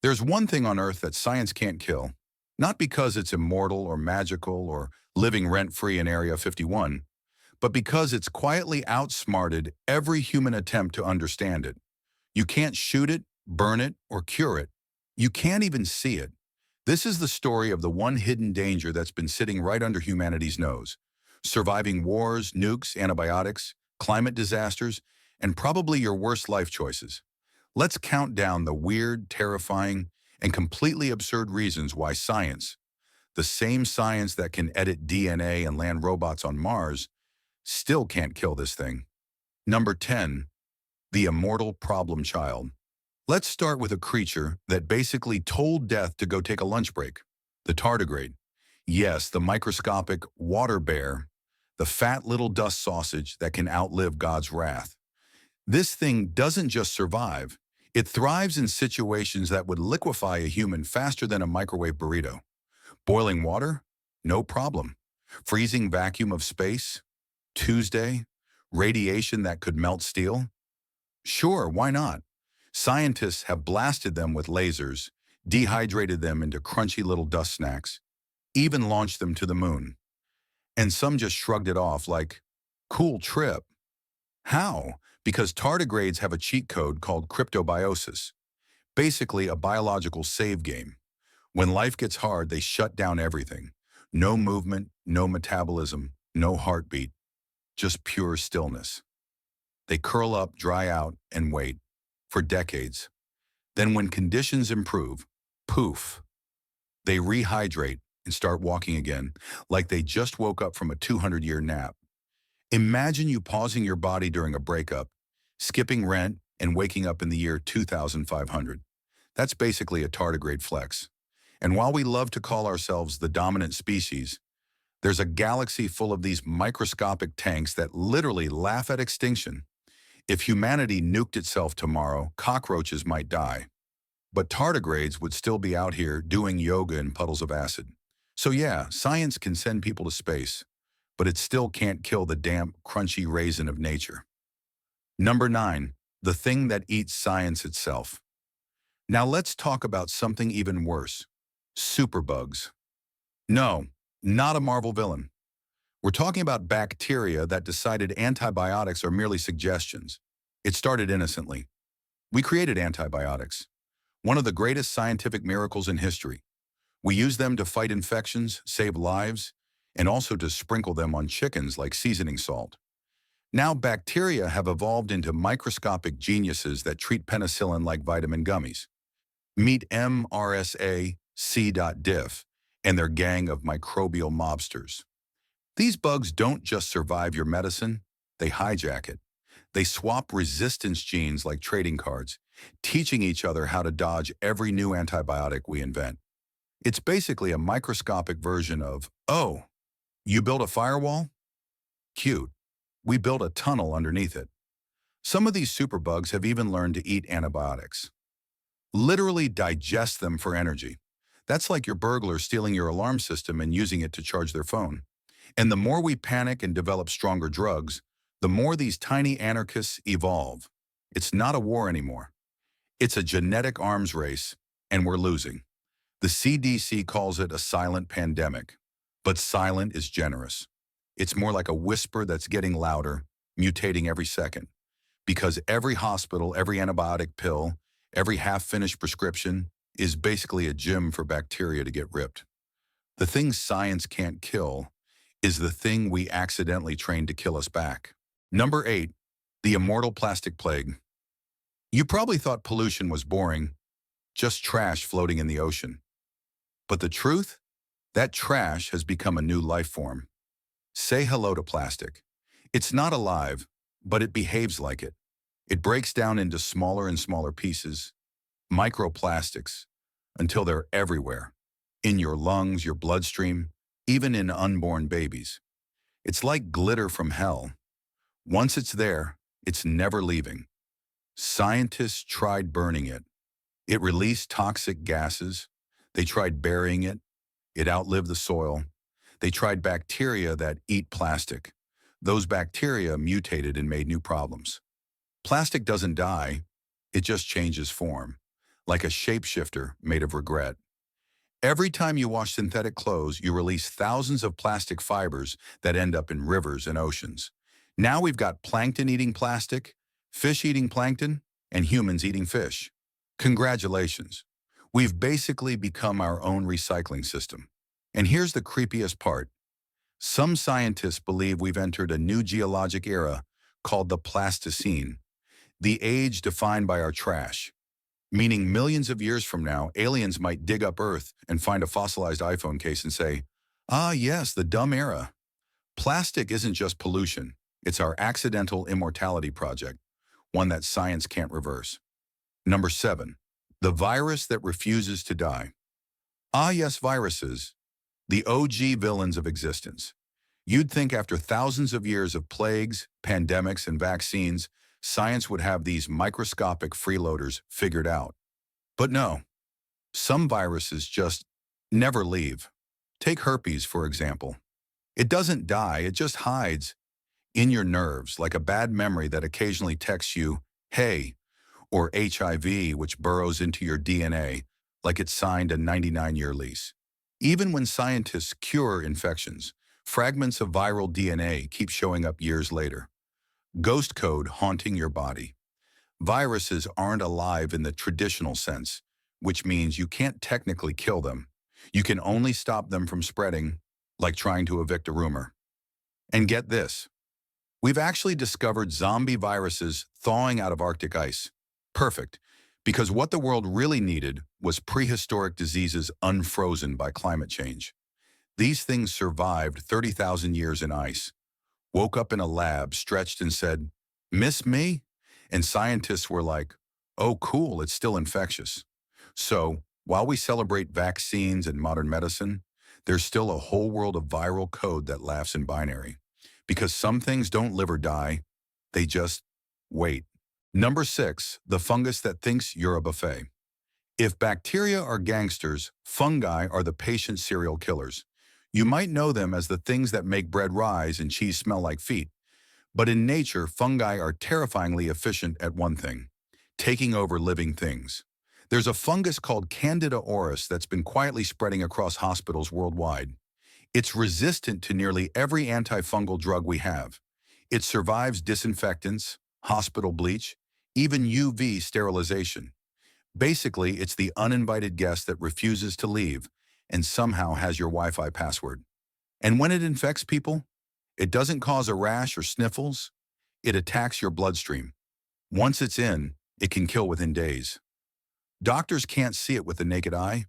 There's one thing on Earth that science can't kill, not because it's immortal or magical or living rent-free in Area 51, but because it's quietly outsmarted every human attempt to understand it. You can't shoot it, burn it, or cure it. You can't even see it. This is the story of the one hidden danger that's been sitting right under humanity's nose, surviving wars, nukes, antibiotics, climate disasters, and probably your worst life choices. Let's count down the weird, terrifying, and completely absurd reasons why science, the same science that can edit DNA and land robots on Mars, still can't kill this thing. Number 10, the immortal problem child. Let's start with a creature that basically told death to go take a lunch break, the tardigrade. Yes, the microscopic water bear, the fat little dust sausage that can outlive God's wrath. This thing doesn't just survive, it thrives in situations that would liquefy a human faster than a microwave burrito. Boiling water? No problem. Freezing vacuum of space? Tuesday? Radiation that could melt steel? Sure, why not? Scientists have blasted them with lasers, dehydrated them into crunchy little dust snacks, even launched them to the moon. And some just shrugged it off like, cool trip. How? Because tardigrades have a cheat code called cryptobiosis, basically a biological save game. When life gets hard, they shut down everything. No movement, no metabolism, no heartbeat, just pure stillness. They curl up, dry out, and wait for decades. Then when conditions improve, poof, they rehydrate and start walking again, like they just woke up from a 200-year nap. Imagine you pausing your body during a breakup, skipping rent, and waking up in the year 2500. That's basically a tardigrade flex. And while we love to call ourselves the dominant species, there's a galaxy full of these microscopic tanks that literally laugh at extinction. If humanity nuked itself tomorrow, cockroaches might die. But tardigrades would still be out here doing yoga in puddles of acid. So yeah, science can send people to space, but it still can't kill the damp, crunchy raisin of nature. Number 9, the thing that eats science itself. Now let's talk about something even worse. Superbugs. No, not a Marvel villain. We're talking about bacteria that decided antibiotics are merely suggestions. It started innocently. We created antibiotics, one of the greatest scientific miracles in history. We use them to fight infections, save lives, and also to sprinkle them on chickens like seasoning salt. Now bacteria have evolved into microscopic geniuses that treat penicillin like vitamin gummies. Meet MRSA-C.diff and their gang of microbial mobsters. These bugs don't just survive your medicine, they hijack it. They swap resistance genes like trading cards, teaching each other how to dodge every new antibiotic we invent. It's basically a microscopic version of, oh, you built a firewall? Cute. We built a tunnel underneath it. Some of these superbugs have even learned to eat antibiotics. Literally digest them for energy. That's like your burglar stealing your alarm system and using it to charge their phone. And the more we panic and develop stronger drugs, the more these tiny anarchists evolve. It's not a war anymore. It's a genetic arms race, and we're losing. The CDC calls it a silent pandemic, but silent is generous. It's more like a whisper that's getting louder, mutating every second. Because every hospital, every antibiotic pill, every half-finished prescription is basically a gym for bacteria to get ripped. The thing science can't kill is the thing we accidentally trained to kill us back. Number 8, the immortal plastic plague. You probably thought pollution was boring, just trash floating in the ocean. But the truth? That trash has become a new life form. Say hello to plastic. It's not alive, but it behaves like it. It breaks down into smaller and smaller pieces, microplastics, until they're everywhere. In your lungs, your bloodstream, even in unborn babies. It's like glitter from hell. Once it's there, it's never leaving. Scientists tried burning it. It released toxic gases. They tried burying it. It outlived the soil. They tried bacteria that eat plastic. Those bacteria mutated and made new problems. Plastic doesn't die, it just changes form. like a shapeshifter made of regret. Every time you wash synthetic clothes, you release thousands of plastic fibers that end up in rivers and oceans. Now we've got plankton eating plastic, fish eating plankton, and humans eating fish. Congratulations. We've basically become our own recycling system. And here's the creepiest part. Some scientists believe we've entered a new geologic era called the Pleistocene, the age defined by our trash. Meaning millions of years from now, aliens might dig up Earth and find a fossilized iPhone case and say, ah yes, the dumb era. Plastic isn't just pollution, it's our accidental immortality project, one that science can't reverse. Number 7. The virus that refuses to die. Ah yes, viruses, the OG villains of existence. You'd think after thousands of years of plagues, pandemics, and vaccines, science would have these microscopic freeloaders figured out. But no, some viruses just never leave. Take herpes, for example. It doesn't die, it just hides in your nerves like a bad memory that occasionally texts you, hey, or HIV, which burrows into your DNA like it signed a 99-year lease. Even when scientists cure infections, fragments of viral DNA keep showing up years later. Ghost code haunting your body. Viruses aren't alive in the traditional sense, which means you can't technically kill them. You can only stop them from spreading, like trying to evict a rumor. And get this, we've actually discovered zombie viruses thawing out of Arctic ice. Perfect, because what the world really needed was prehistoric diseases unfrozen by climate change. These things survived 30,000 years in ice, woke up in a lab, stretched and said, "Miss me?" And scientists were like, "Oh cool, it's still infectious." So, while we celebrate vaccines and modern medicine, there's still a whole world of viral code that laughs in binary. Because some things don't live or die, they just wait. Number 6, the fungus that thinks you're a buffet. If bacteria are gangsters, fungi are the patient serial killers. You might know them as the things that make bread rise and cheese smell like feet. But in nature, fungi are terrifyingly efficient at one thing, taking over living things. There's a fungus called Candida auris that's been quietly spreading across hospitals worldwide. It's resistant to nearly every antifungal drug we have. It survives disinfectants, hospital bleach, even UV sterilization. Basically, it's the uninvited guest that refuses to leave and somehow has your Wi-Fi password. And when it infects people, it doesn't cause a rash or sniffles. It attacks your bloodstream. Once it's in, it can kill within days. Doctors can't see it with the naked eye.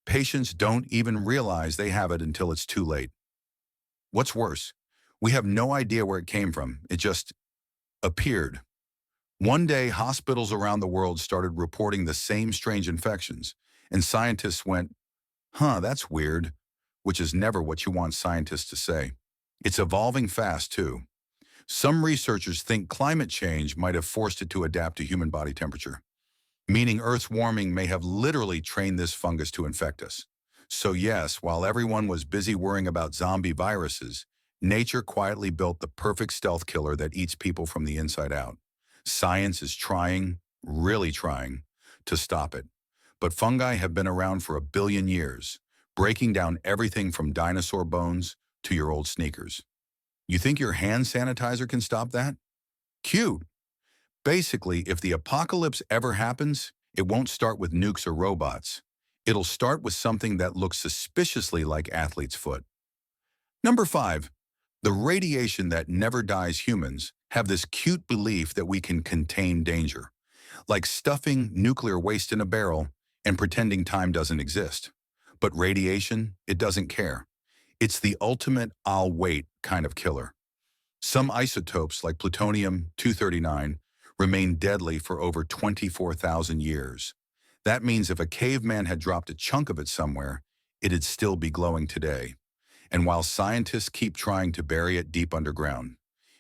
Patients don't even realize they have it until it's too late. What's worse, we have no idea where it came from. It just appeared. One day, hospitals around the world started reporting the same strange infections, and scientists went, huh, that's weird, which is never what you want scientists to say. It's evolving fast, too. Some researchers think climate change might have forced it to adapt to human body temperature, meaning Earth's warming may have literally trained this fungus to infect us. So yes, while everyone was busy worrying about zombie viruses, nature quietly built the perfect stealth killer that eats people from the inside out. Science is trying, really trying, to stop it. But fungi have been around for 1 billion years, breaking down everything from dinosaur bones to your old sneakers. You think your hand sanitizer can stop that? Cute. Basically, if the apocalypse ever happens, it won't start with nukes or robots. It'll start with something that looks suspiciously like athlete's foot. Number 5. The radiation that never dies. Humans have this cute belief that we can contain danger, like stuffing nuclear waste in a barrel and pretending time doesn't exist. But radiation, it doesn't care. It's the ultimate "I'll wait" kind of killer. Some isotopes, like plutonium-239, remain deadly for over 24,000 years. That means if a caveman had dropped a chunk of it somewhere, it'd still be glowing today. And while scientists keep trying to bury it deep underground,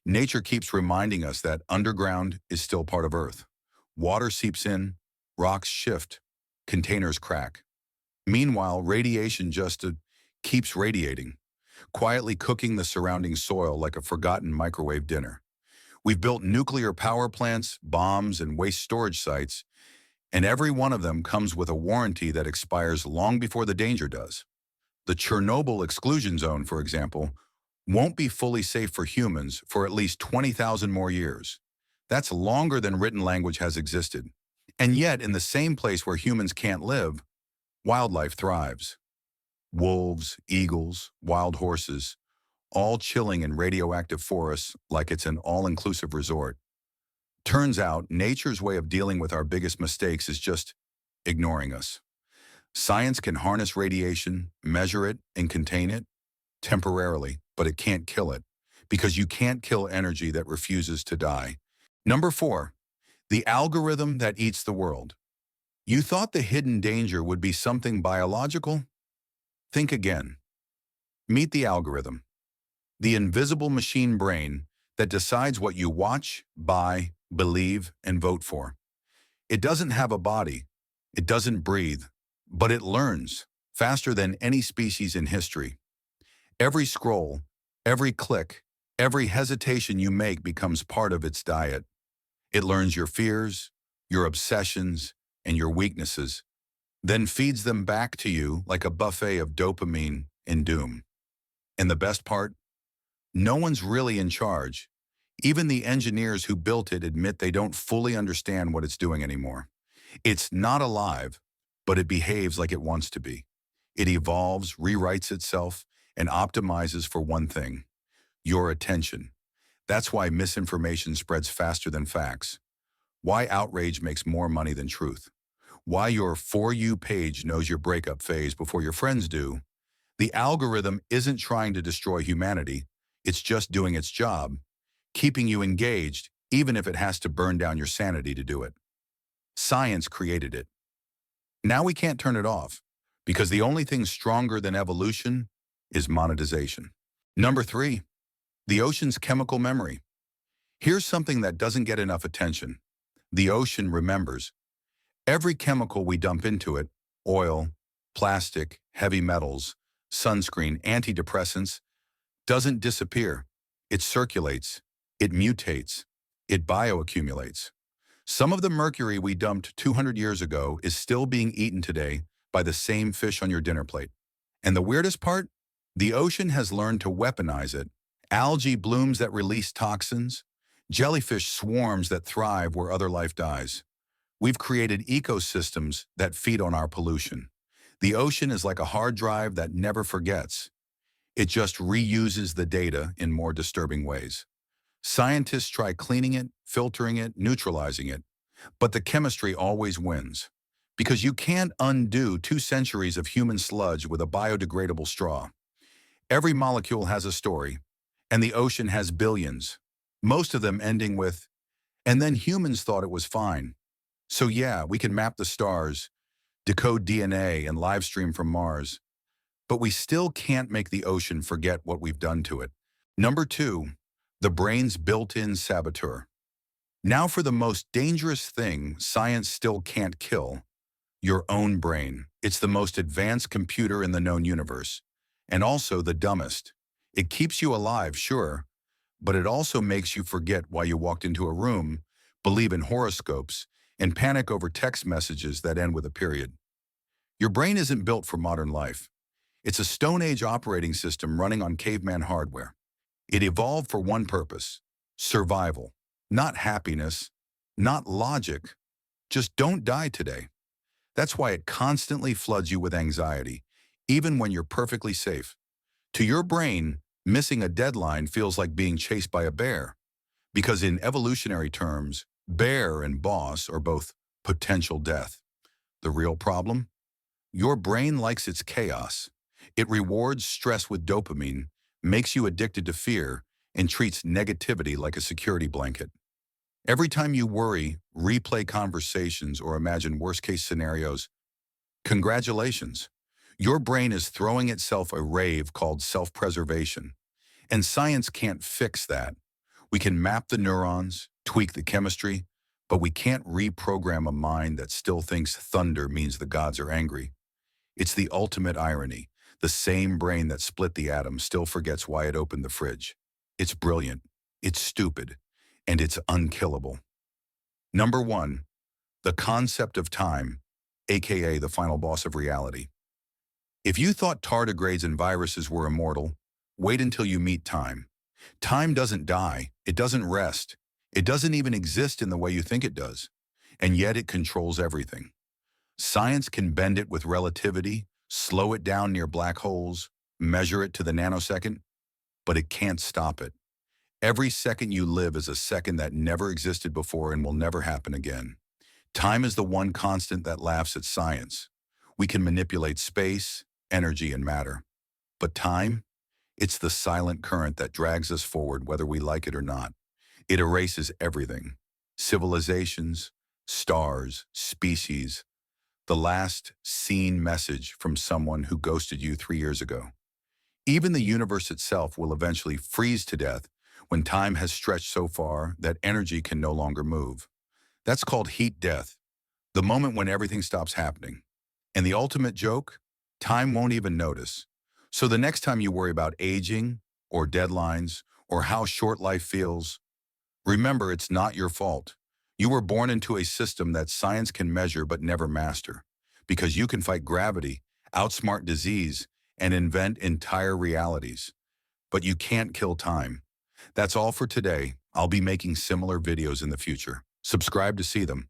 nature keeps reminding us that underground is still part of Earth. Water seeps in, rocks shift, containers crack. Meanwhile, radiation just keeps radiating, quietly cooking the surrounding soil like a forgotten microwave dinner. We've built nuclear power plants, bombs, and waste storage sites, And every one of them comes with a warranty that expires long before the danger does. The Chernobyl exclusion zone, for example, won't be fully safe for humans for at least 20,000 more years. That's longer than written language has existed. And yet, in the same place where humans can't live, wildlife thrives. Wolves, eagles, wild horses, all chilling in radioactive forests like it's an all-inclusive resort. Turns out, nature's way of dealing with our biggest mistakes is just ignoring us. Science can harness radiation, measure it, and contain it temporarily, but it can't kill it, because you can't kill energy that refuses to die. Number 4, the algorithm that eats the world. You thought the hidden danger would be something biological? Think again. Meet the algorithm, the invisible machine brain that decides what you watch, buy, believe, and vote for. It doesn't have a body, it doesn't breathe, but it learns faster than any species in history. Every scroll, every click, every hesitation you make becomes part of its diet. It learns your fears, your obsessions, and your weaknesses, then feeds them back to you like a buffet of dopamine and doom. And the best part? No one's really in charge. Even the engineers who built it admit they don't fully understand what it's doing anymore. It's not alive, but it behaves like it wants to be. It evolves, rewrites itself, and optimizes for one thing: your attention. That's why misinformation spreads faster than facts. Why outrage makes more money than truth. Why your For You page knows your breakup phase before your friends do. The algorithm isn't trying to destroy humanity. It's just doing its job, keeping you engaged, even if it has to burn down your sanity to do it. Science created it. Now we can't turn it off, because the only thing stronger than evolution is monetization. Number 3, the ocean's chemical memory. Here's something that doesn't get enough attention. The ocean remembers. Every chemical we dump into it, oil, plastic, heavy metals, sunscreen, antidepressants, doesn't disappear. It circulates, it mutates, it bioaccumulates. Some of the mercury we dumped 200 years ago is still being eaten today by the same fish on your dinner plate. And the weirdest part? The ocean has learned to weaponize it. Algae blooms that release toxins, jellyfish swarms that thrive where other life dies. We've created ecosystems that feed on our pollution. The ocean is like a hard drive that never forgets. It just reuses the data in more disturbing ways. Scientists try cleaning it, filtering it, neutralizing it, but the chemistry always wins. Because you can't undo 2 centuries of human sludge with a biodegradable straw. Every molecule has a story, and the ocean has billions, most of them ending with, "And then humans thought it was fine." So yeah, we can map the stars, decode DNA, and live stream from Mars, but we still can't make the ocean forget what we've done to it. Number 2, the brain's built-in saboteur. Now for the most dangerous thing science still can't kill: your own brain. It's the most advanced computer in the known universe, and also the dumbest. It keeps you alive, sure, but it also makes you forget why you walked into a room, believe in horoscopes, and panic over text messages that end with a period. Your brain isn't built for modern life. It's a Stone Age operating system running on caveman hardware. It evolved for one purpose: survival. Not happiness, not logic. Just don't die today. That's why it constantly floods you with anxiety, even when you're perfectly safe. To your brain, missing a deadline feels like being chased by a bear, because in evolutionary terms, bear and boss are both potential death. The real problem? Your brain likes its chaos. It rewards stress with dopamine, makes you addicted to fear, and treats negativity like a security blanket. Every time you worry, replay conversations, or imagine worst-case scenarios, congratulations. Your brain is throwing itself a rave called self-preservation. And science can't fix that. We can map the neurons, tweak the chemistry, but we can't reprogram a mind that still thinks thunder means the gods are angry. It's the ultimate irony. The same brain that split the atom still forgets why it opened the fridge. It's brilliant, it's stupid, and it's unkillable. Number 1, The concept of time, aka the final boss of reality. If you thought tardigrades and viruses were immortal, wait until you meet time. Time doesn't die, it doesn't rest, it doesn't even exist in the way you think it does, and yet it controls everything. Science can bend it with relativity, slow it down near black holes, measure it to the nanosecond, but it can't stop it. Every second you live is a second that never existed before and will never happen again. Time is the one constant that laughs at science. We can manipulate space, energy, and matter. But time? It's the silent current that drags us forward whether we like it or not. It erases everything. Civilizations, stars, species, the last seen message from someone who ghosted you 3 years ago. Even the universe itself will eventually freeze to death when time has stretched so far that energy can no longer move. That's called heat death, the moment when everything stops happening. And the ultimate joke? Time won't even notice. So the next time you worry about aging, or deadlines, or how short life feels, remember it's not your fault. You were born into a system that science can measure but never master, because you can fight gravity, outsmart disease, and invent entire realities. But you can't kill time. That's all for today. I'll be making similar videos in the future. Subscribe to see them.